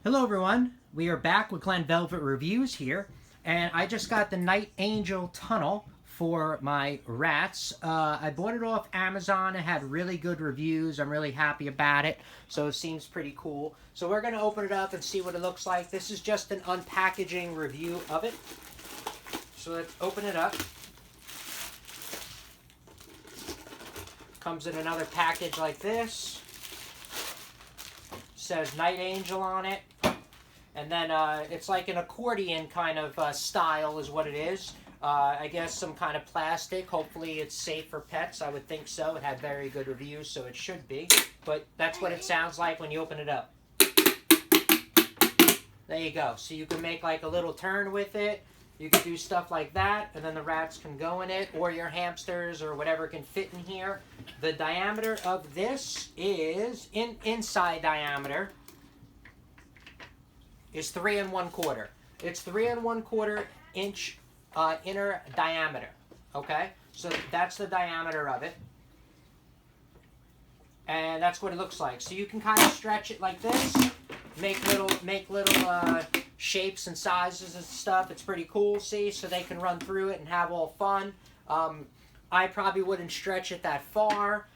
Hello everyone, we are back with Glen Velvet Reviews here, and I just got the Niteangel tunnel for my rats. I bought it off Amazon. It had really good reviews. I'm really happy about it, so it seems pretty cool. So we're going to open it up and see what it looks like. This is just an unpackaging review of it. So let's open it up. Comes in another package like this. Says Niteangel on it. And then it's like an accordion kind of style is what it is. I guess some kind of plastic. Hopefully it's safe for pets. I would think so. It had very good reviews, so it should be. But that's what it sounds like when you open it up. There you go. So you can make like a little turn with it. You can do stuff like that, and then the rats can go in it, or your hamsters, or whatever can fit in here. The diameter of this is, inside diameter, is 3 1/4. It's 3 1/4 inch inner diameter. Okay, so that's the diameter of it, and that's what it looks like. So you can kind of stretch it like this, make little shapes and sizes and stuff. It's pretty cool. See, so they can run through it and have all fun. I probably wouldn't stretch it that far.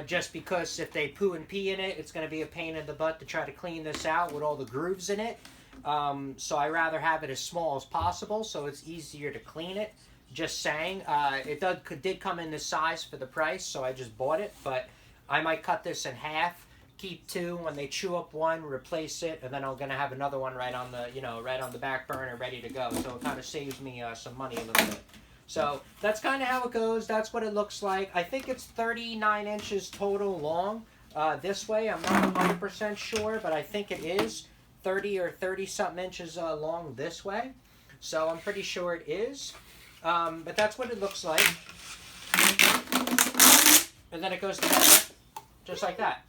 Just because if they poo and pee in it, it's going to be a pain in the butt to try to clean this out with all the grooves in it. So I rather have it as small as possible so it's easier to clean it. Just saying. It did come in this size for the price, so I just bought it. But I might cut this in half, keep two. When they chew up one, replace it, and then I'm going to have another one right on the back burner ready to go. So it kind of saves me some money a little bit. So that's kind of how it goes. That's what it looks like. I think it's 39 inches total long this way. I'm not 100% sure, but I think it is 30 or 30-something inches long this way. So I'm pretty sure it is. But that's what it looks like. And then it goes together just like that.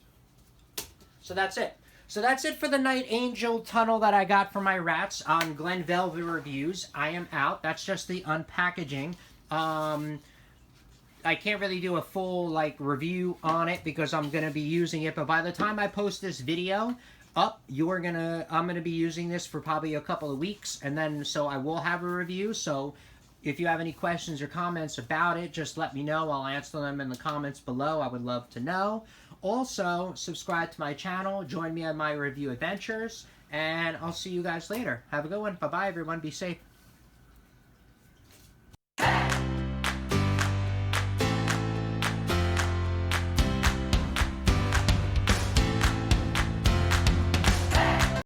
So that's it. So that's it for the Niteangel tunnel that I got for my rats on Glen Velvet Reviews. I am out. That's just the unpackaging. I can't really do a full review on it because I'm gonna be using it. But by the time I post this video up, I'm gonna be using this for probably a couple of weeks, and then so I will have a review. So if you have any questions or comments about it, just let me know. I'll answer them in the comments below. I would love to know. Also, subscribe to my channel. Join me on my review adventures. And I'll see you guys later. Have a good one. Bye-bye, everyone. Be safe.